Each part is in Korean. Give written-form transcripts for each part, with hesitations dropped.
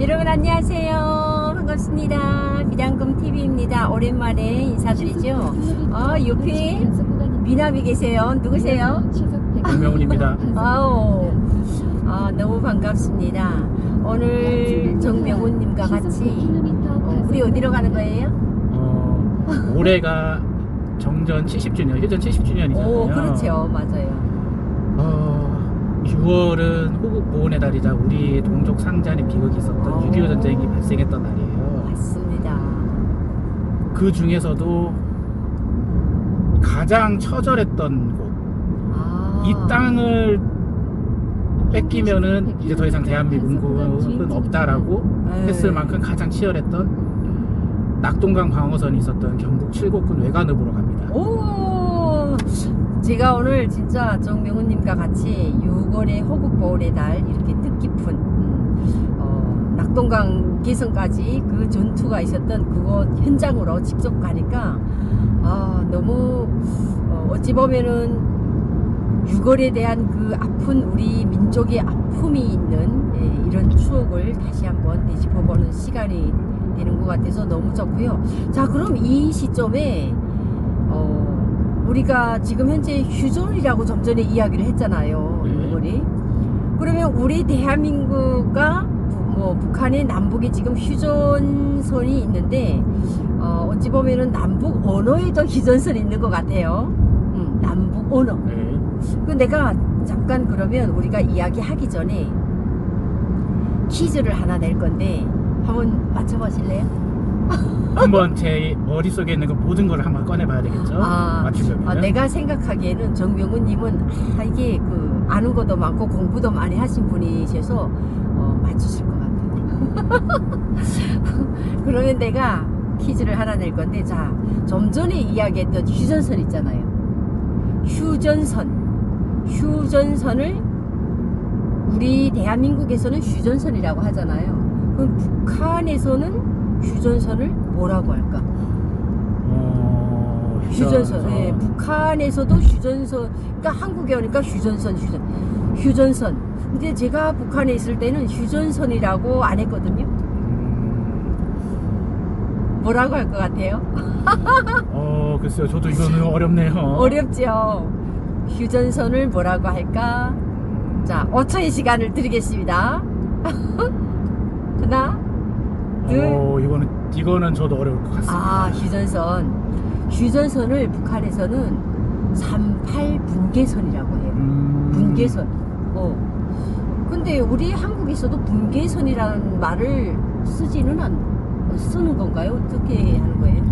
여러분 안녕하세요. 반갑습니다. 미량금 TV입니다. 오랜만에 인사드리죠. 옆에 미남이 계세요. 누구세요? 정명훈입니다. 아우, 너무 반갑습니다. 오늘 정명훈님과 같이 우리 어디로 가는 거예요? 올해가 정전 70주년, 휴전 70주년이잖아요. 오, 그렇죠. 맞아요. 6월은 호국 보훈의 달이자 우리 동족 상잔의 비극이 있었던 6.25 전쟁이 발생했던 날이에요. 맞습니다. 그 중에서도 가장 처절했던 곳, 이 땅을 뺏기면은 이제 더 이상 대한민국은 없다라고 했을 만큼 가장 치열했던 낙동강 방어선이 있었던 경북 칠곡군 외관읍으로 갑니다. 오, 제가 오늘 진짜 정명훈님과 같이 6월의 호국보훈의 달 이렇게 뜻깊은 낙동강 개성까지 그 전투가 있었던 그곳 현장으로 직접 가니까 너무 어찌 보면은 6월에 대한 그 아픈 우리 민족의 아픔이 있는 이런 추억을 다시 한번 되짚어보는 시간이 되는 것 같아서 너무 좋고요. 자, 그럼 이 시점에 우리가 지금 현재 휴전이라고 좀 전에 이야기를 했잖아요. 우리 그러면 우리 대한민국과 북한의 남북에 지금 휴전선이 있는데 어찌 보면은 남북 언어에도 휴전선이 있는 것 같아요. 남북 언어. 그 내가 잠깐 그러면 우리가 이야기하기 전에 퀴즈를 하나 낼 건데 한번 맞춰보실래요? 한번 제 머릿속에 있는 그 모든 걸 한번 꺼내봐야 되겠죠? 맞추려면. 내가 생각하기에는 정명훈님은 이게 그 아는 것도 많고 공부도 많이 하신 분이셔서 맞추실 것 같아요. 그러면 내가 퀴즈를 하나 낼 건데, 자, 좀 전에 이야기했던 휴전선 있잖아요. 휴전선을 우리 대한민국에서는 휴전선이라고 하잖아요. 그럼 북한에서는 휴전선을 뭐라고 할까? 휴전선. 네, 북한에서도 휴전선. 그러니까 한국에 오니까 휴전선. 근데 제가 북한에 있을 때는 휴전선이라고 안 했거든요. 뭐라고 할 것 같아요? 글쎄요. 저도 이거는 어렵네요. 어렵죠. 휴전선을 뭐라고 할까? 자, 5초의 시간을 드리겠습니다. 하나, 둘. 이거는 저도 어려울 것 같습니다. 휴전선을 북한에서는 38분계선이라고 해요. 분계선. 근데 우리 한국에서도 분계선이라는 말을 쓰는 건가요? 어떻게 하는 거예요?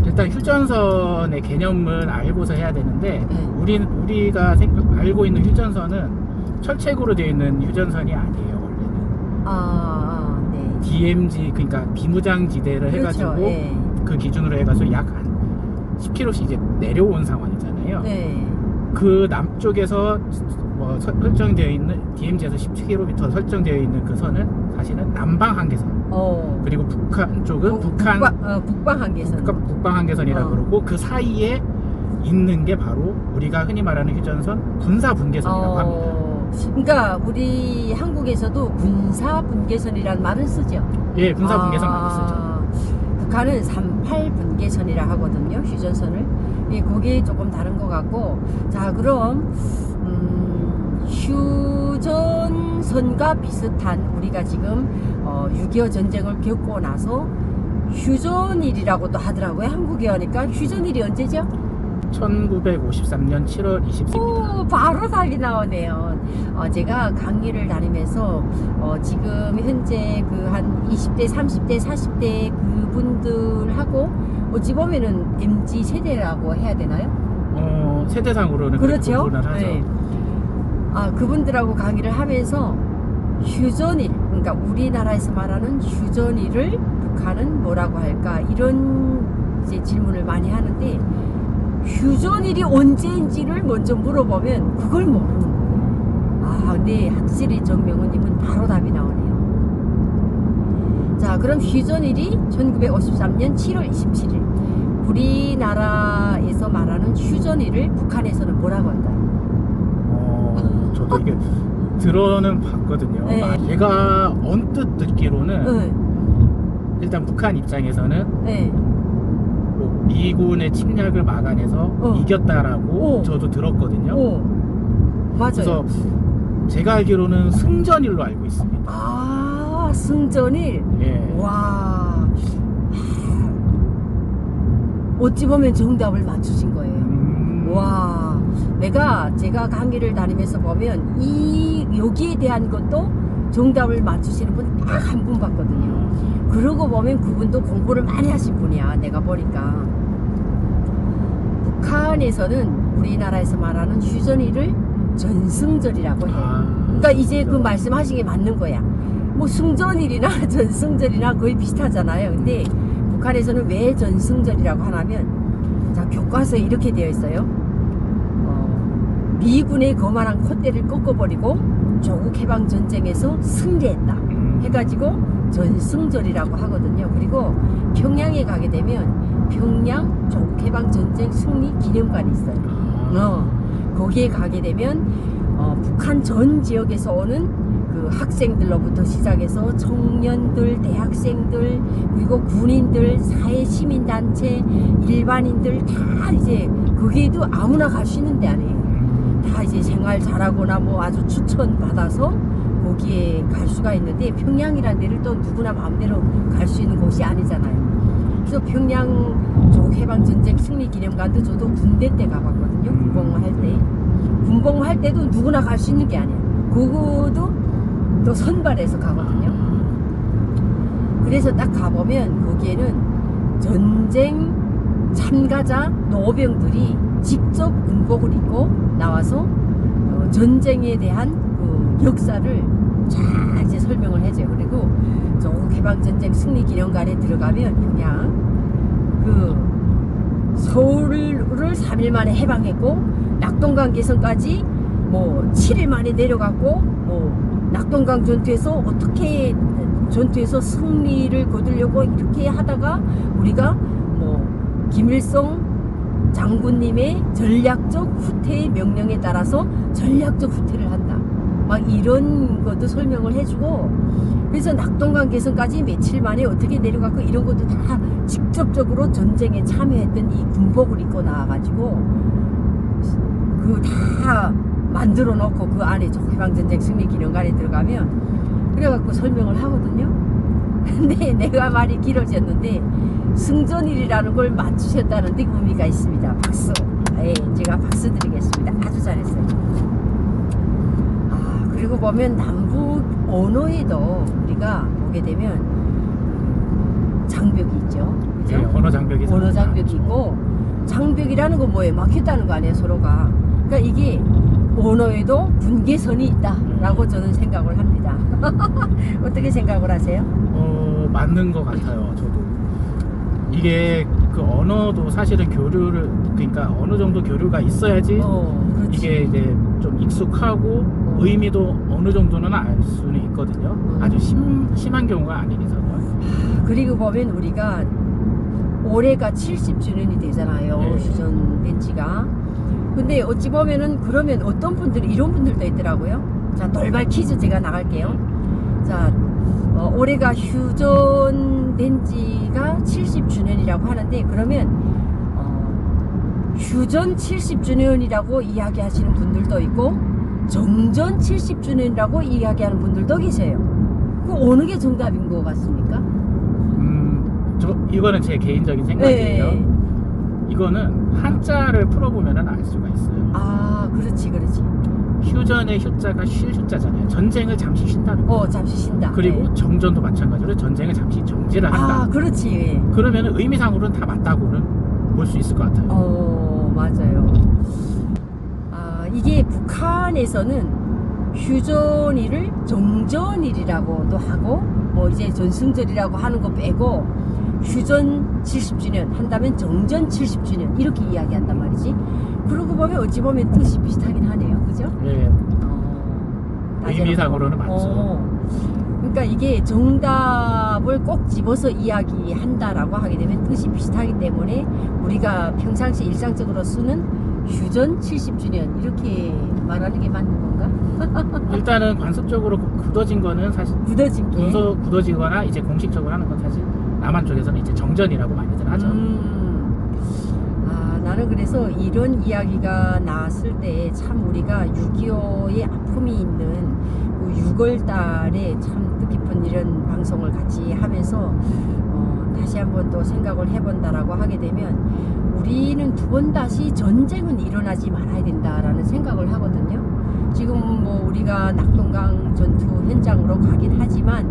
일단 휴전선의 개념을 알고서 해야 되는데, 우리가 알고 있는 휴전선은 철책으로 되어 있는 휴전선이 아니에요, 원래는. 네. DMZ, 그러니까 비무장지대를 그렇죠, 해가지고 그 기준으로 해가지고 약 한 10km씩 이제 내려온 상황이잖아요. 네. 그 남쪽에서 설정되어 있는 DMZ에서 17km 설정되어 있는 그 선은 사실은 남방 한계선. 그리고 북한 쪽은 북방 한계선. 북방 한계선이라 그러고, 그 사이에 있는 게 바로 우리가 흔히 말하는 휴전선 군사 분계선이라고 합니다. 그러니까 우리 한국에서도 군사 분계선이라는 말을 쓰죠. 예, 군사 분계선 많이 쓰죠. 북한은 38분계선이라 하거든요, 휴전선을. 그게 조금 다른 것 같고. 자, 그럼 휴전선과 비슷한, 우리가 지금 6.25 전쟁을 겪고 나서 휴전일이라고도 하더라고요. 한국에 오니까 휴전일이 언제죠? 1953년 7월 20일입니다. 바로 답이 나오네요. 제가 강의를 다니면서 지금 현재 그 한 20대, 30대, 40대 그분들하고 어찌 보면은 MZ 세대라고 해야 되나요? 세대상으로는 그렇죠. 구분을 하죠. 네. 그분들하고 강의를 하면서 휴전일, 그러니까 우리나라에서 말하는 휴전일을 북한은 뭐라고 할까, 이런 이제 질문을 많이 하는데, 휴전일이 언제인지를 먼저 물어보면 그걸 모르는 거예요. 근데 확실히 정명훈님은 바로 답이 나오네요. 자, 그럼 휴전일이 1953년 7월 27일. 우리나라에서 말하는 휴전일을 북한에서는 뭐라고 할까요? 저도 이게 들어는 봤거든요. 네. 제가 언뜻 듣기로는 네. 일단 북한 입장에서는 네. 뭐 미군의 침략을 막아내서 이겼다라고 저도 들었거든요. 맞아요. 그래서 제가 알기로는 승전일로 알고 있습니다. 아, 승전일. 예. 와. 어찌 보면 정답을 맞추신 거예요. 와. 제가 강의를 다니면서 보면 여기에 대한 것도 정답을 맞추시는 분 딱 한 분 봤거든요. 그러고 보면 그분도 공부를 많이 하신 분이야. 내가 보니까. 북한에서는 우리나라에서 말하는 휴전일을 전승절이라고 해. 그러니까 이제 그 말씀하신 게 맞는 거야. 뭐 승전일이나 전승절이나 거의 비슷하잖아요. 근데 북한에서는 왜 전승절이라고 하냐면, 자, 교과서에 이렇게 되어 있어요. 미군의 거만한 콧대를 꺾어버리고 조국 해방 전쟁에서 승리했다 해가지고 전승절이라고 하거든요. 그리고 평양에 가게 되면 평양 조국 해방 전쟁 승리 기념관이 있어요. 거기에 가게 되면 북한 전 지역에서 오는 그 학생들로부터 시작해서 청년들, 대학생들, 그리고 군인들, 사회 시민단체, 일반인들 다 이제 거기에도 아무나 갈 수 있는 데 아니에요. 다 이제 생활 잘하거나 뭐 아주 추천받아서 거기에 갈 수가 있는데, 평양이라는 데를 또 누구나 마음대로 갈 수 있는 곳이 아니잖아요. 그래서 평양 조국 해방 전쟁 승리 기념관도 저도 군대 때 가봤거든요. 군복무할 때. 군복무할 때도 누구나 갈 수 있는 게 아니에요. 그거도 또 선발해서 가거든요. 그래서 딱 가보면 거기에는 전쟁 참가자 노병들이 직접 군복을 입고 나와서 전쟁에 대한 그 역사를 쫙 이제 설명을 해줘요. 그리고 조국 해방전쟁 승리 기념관에 들어가면 그냥 그 서울을 3일 만에 해방했고 낙동강 개성까지 뭐 7일 만에 내려갔고 뭐 낙동강 전투에서 어떻게 전투에서 승리를 거두려고 이렇게 하다가 우리가 뭐 김일성 장군님의 전략적 후퇴의 명령에 따라서 전략적 후퇴를 한다. 막 이런 것도 설명을 해주고, 그래서 낙동강 개성까지 며칠 만에 어떻게 내려갔고 이런 것도 다 직접적으로 전쟁에 참여했던 이 군복을 입고 나와가지고 그 다 만들어 놓고 그 안에 조국해방전쟁 승리 기념관에 들어가면 그래갖고 설명을 하거든요. 근데 내가 말이 길어졌는데 승전일이라는 걸 맞추셨다는 데 의미가 있습니다. 박수. 예, 제가 박수 드리겠습니다. 아주 잘했어요. 그리고 보면 남북 언어에도 우리가 보게 되면 장벽이 있죠. 그죠? 네, 언어 장벽이 언어 장벽이 있고, 장벽이라는 건 뭐예요? 막혔다는 거 아니에요, 서로가. 그러니까 이게 언어에도 분계선이 있다라고 저는 생각을 합니다. 어떻게 생각을 하세요? 맞는 것 같아요. 저도 이게 그 언어도 사실은 교류를, 그러니까 어느 정도 교류가 있어야지 이게 이제 좀 익숙하고 의미도 어느 정도는 알 수는 있거든요. 아주 심한 경우가 아닌 이상은. 그리고 보면 우리가 올해가 70주년이 되잖아요. 네. 휴전된 지가. 근데 어찌 보면은 그러면 어떤 분들이 이런 분들도 있더라고요. 자, 돌발 퀴즈 제가 나갈게요. 자, 올해가 휴전된 지가 70주년이라고 하는데, 그러면 휴전 70주년이라고 이야기하시는 분들도 있고 정전 70주년이라고 이야기하는 분들도 계세요. 그 어느 게 정답인 것 같습니까? 이거는 제 개인적인 생각이에요. 네. 이거는 한자를 풀어보면 알 수가 있어요. 아, 그렇지. 휴전의 휴자가 쉴 휴자잖아요. 전쟁을 잠시 쉰다는 거. 잠시 쉰다. 그리고 네. 정전도 마찬가지로 전쟁을 잠시 정지를 한다. 그렇지. 그러면 의미상으로는 다 맞다고는 볼 수 있을 것 같아요. 맞아요. 이게 북한에서는 휴전일을 정전일이라고도 하고, 뭐 이제 전승절이라고 하는 거 빼고 휴전 70주년 한다면 정전 70주년 이렇게 이야기한단 말이지. 그러고 보면 어찌 보면 뜻이 비슷하긴 하네요. 그죠? 네. 의미상으로는 맞죠. 그러니까 이게 정답을 꼭 집어서 이야기한다라고 하게 되면 뜻이 비슷하기 때문에 우리가 평상시 일상적으로 쓰는 휴전 70주년 이렇게 말하는 게 맞는 건가? 일단은 관습적으로 굳어진 거는 사실 굳어진 게. 굳어지거나 이제 공식적으로 하는 건 사실 남한 쪽에서는 이제 정전이라고 많이들 하죠. 아, 나는 그래서 이런 이야기가 나왔을 때 참 우리가 6.25의 아픔이 있는 그 6월 달에 참 뜻깊은 이런 방송을 같이 하면서 다시 한번 또 생각을 해본다라고 하게 되면 우리는 두 번 다시 전쟁은 일어나지 말아야 된다라는 생각을 하거든요. 지금 뭐 우리가 낙동강 전투 현장으로 가긴 하지만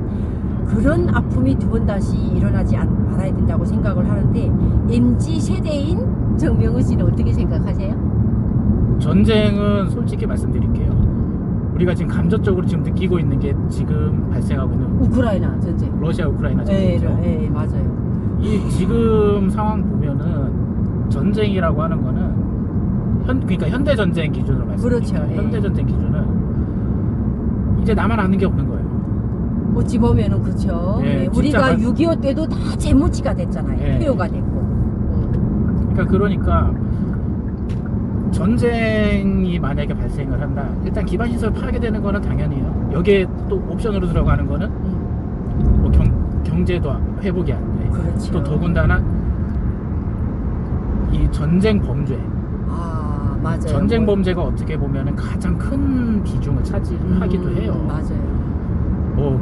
그런 아픔이 두 번 다시 일어나지 말아야 된다고 생각을 하는데 MZ 세대인 정명훈 씨는 어떻게 생각하세요? 전쟁은 솔직히 말씀드릴게요. 우리가 지금 감정적으로 지금 느끼고 있는 게 지금 발생하고 있는 우크라이나 전쟁. 러시아 우크라이나 전쟁이죠. 네, 맞아요. 이 지금 상황 보면은 전쟁이라고 하는 거는 그러니까 현대 전쟁 기준으로 말씀드릴게요. 그렇죠. 현대 전쟁 기준은 이제 남아나는 게 없는 거예요. 어찌 보면은 그렇죠. 네, 우리가 진짜 6.25 때도 다 재무치가 됐잖아요. 네. 표효가 됐고. 그러니까 전쟁이 만약에 발생을 한다. 일단 기반시설 파괴되는 거는 당연해요. 여기에 또 옵션으로 들어가는 거는 뭐 경제도 회복이 안 돼. 그렇죠. 또 더군다나 이 전쟁 범죄. 아, 맞아요. 전쟁 범죄가 어떻게 보면은 가장 큰 비중을 차지하기도 해요. 맞아요. 뭐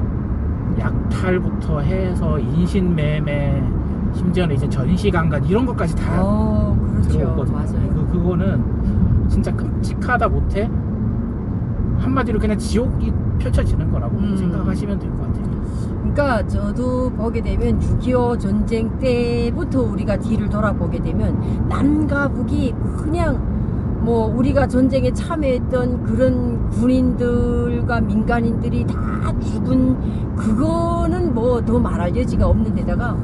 약탈부터 해서 인신매매, 심지어는 이제 전시강간 이런 것까지 다 그렇죠. 들어오거든요. 맞아요. 그거는 진짜 끔찍하다 못해 한마디로 그냥 지옥이 펼쳐지는 거라고 생각하시면 될 것 같아요. 그러니까 저도 보게 되면 6.25 전쟁 때부터 우리가 뒤를 돌아보게 되면 남과 북이 그냥 뭐 우리가 전쟁에 참여했던 그런 군인들과 민간인들이 다 죽은 그거는 뭐 더 말할 여지가 없는 데다가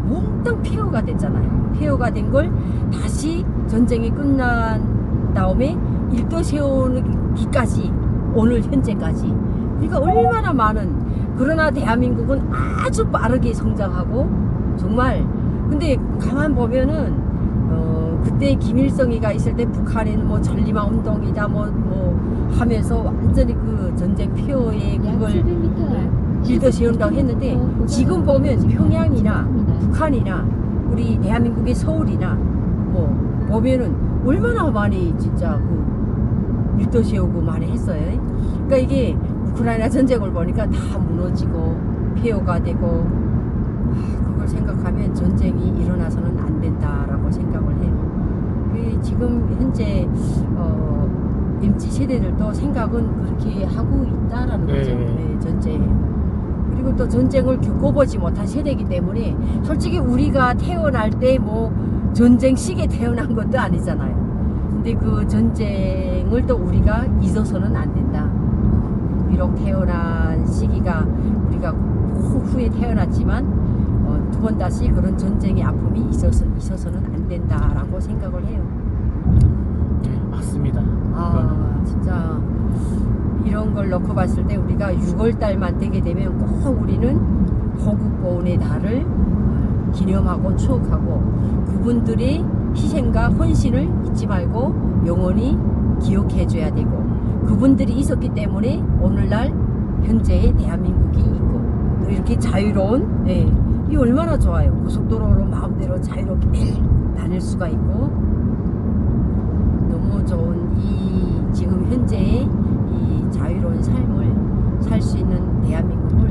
몽땅 폐허가 됐잖아요. 폐허가 된 걸 다시 전쟁이 끝난 다음에 일도 세우기까지 오늘 현재까지 그러니까 얼마나 많은 그러나 대한민국은 아주 빠르게 성장하고 정말 근데 가만 보면은 그때 김일성이가 있을 때 북한에는 뭐 전리마 운동이다 뭐 하면서 완전히 그 전쟁 폐허에 그걸 일도 세운다고 했는데 지금 보면 평양이나 북한이나 우리 대한민국의 서울이나 뭐 보면은 얼마나 많이 진짜 그 일도 세우고 많이 했어요. 그러니까 이게 우크라이나 전쟁을 보니까 다 무너지고 폐허가 되고 그걸 생각하면 전쟁이 일어나서는 안 된다라고 생각을 해요. 지금 현재 MZ 세대들도 생각은 그렇게 하고 있다라는 거죠. 네, 전쟁. 그리고 또 전쟁을 겪어보지 못한 세대이기 때문에 솔직히 우리가 태어날 때 뭐 전쟁 시기에 태어난 것도 아니잖아요. 근데 그 전쟁을 또 우리가 잊어서는 안 된다. 비록 태어난 시기가 우리가 후에 태어났지만 두 번 다시 그런 전쟁의 아픔이 있어서는 안 된다라고 생각을 해요. 네, 맞습니다. 진짜 이런 걸 놓고 봤을 때 우리가 6월 달만 되게 되면 꼭 우리는 호국보훈의 달을 기념하고 추억하고 그분들의 희생과 헌신을 잊지 말고 영원히 기억해줘야 되고 그분들이 있었기 때문에 오늘날 현재의 대한민국이 있고 또 이렇게 자유로운 이 얼마나 좋아요. 고속도로로 마음대로 자유롭게 다닐 수가 있고 너무 좋은 이 지금 현재의 이 자유로운 삶을 살 수 있는 대한민국을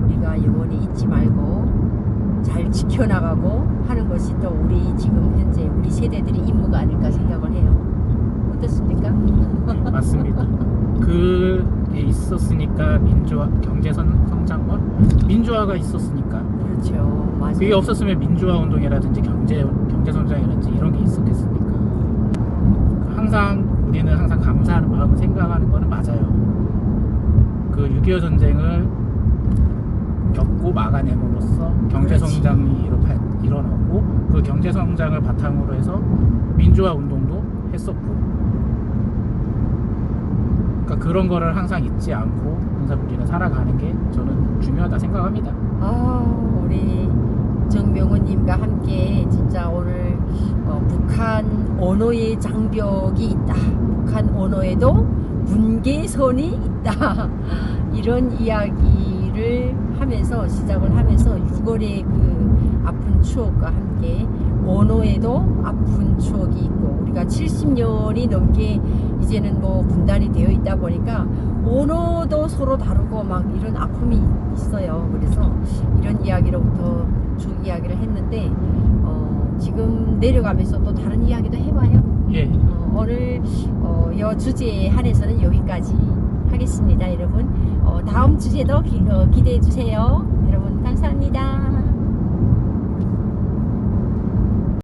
우리가 영원히 잊지 말고 잘 지켜나가고 하는 것이 또 우리 지금 현재 우리 세대들의 임무가 아닐까 생각을 해요. 어떻습니까? 맞습니다. 그게 있었으니까 민주화, 경제 성장과 민주화가 있었으니까. 그렇죠. 맞아요. 그게 없었으면 민주화 운동이라든지 경제 성장이라든지 이런 게 있었겠습니까? 우리는 항상 감사하는 마음을 생각하는 거는 맞아요. 그 6.25 전쟁을 겪고 막아냄으로써 경제 성장이 일어나고 그 경제 성장을 바탕으로 해서 민주화 운동도 했었고 그러니까 그런 거를 항상 잊지 않고 항상 우리는 살아가는 게 저는 중요하다 생각합니다. 우리 정명훈님과 함께 진짜 오늘 북한 언어의 장벽이 있다. 북한 언어에도 분계선이 있다. 이런 이야기를 하면서 시작을 하면서 6월의 그 아픈 추억과 함께 언어에도 아픈 추억이 있고 우리가 70년이 넘게 이제는 뭐 분단이 되어 있다 보니까 언어도 서로 다르고 막 이런 아픔이 있어요. 그래서 이런 이야기로부터 쭉 이야기를 했는데 지금 내려가면서 또 다른 이야기도 해봐요. 예. 오늘 이 주제에 한해서는 여기까지 하겠습니다. 여러분 다음 주제도 기대해 주세요. 여러분 감사합니다.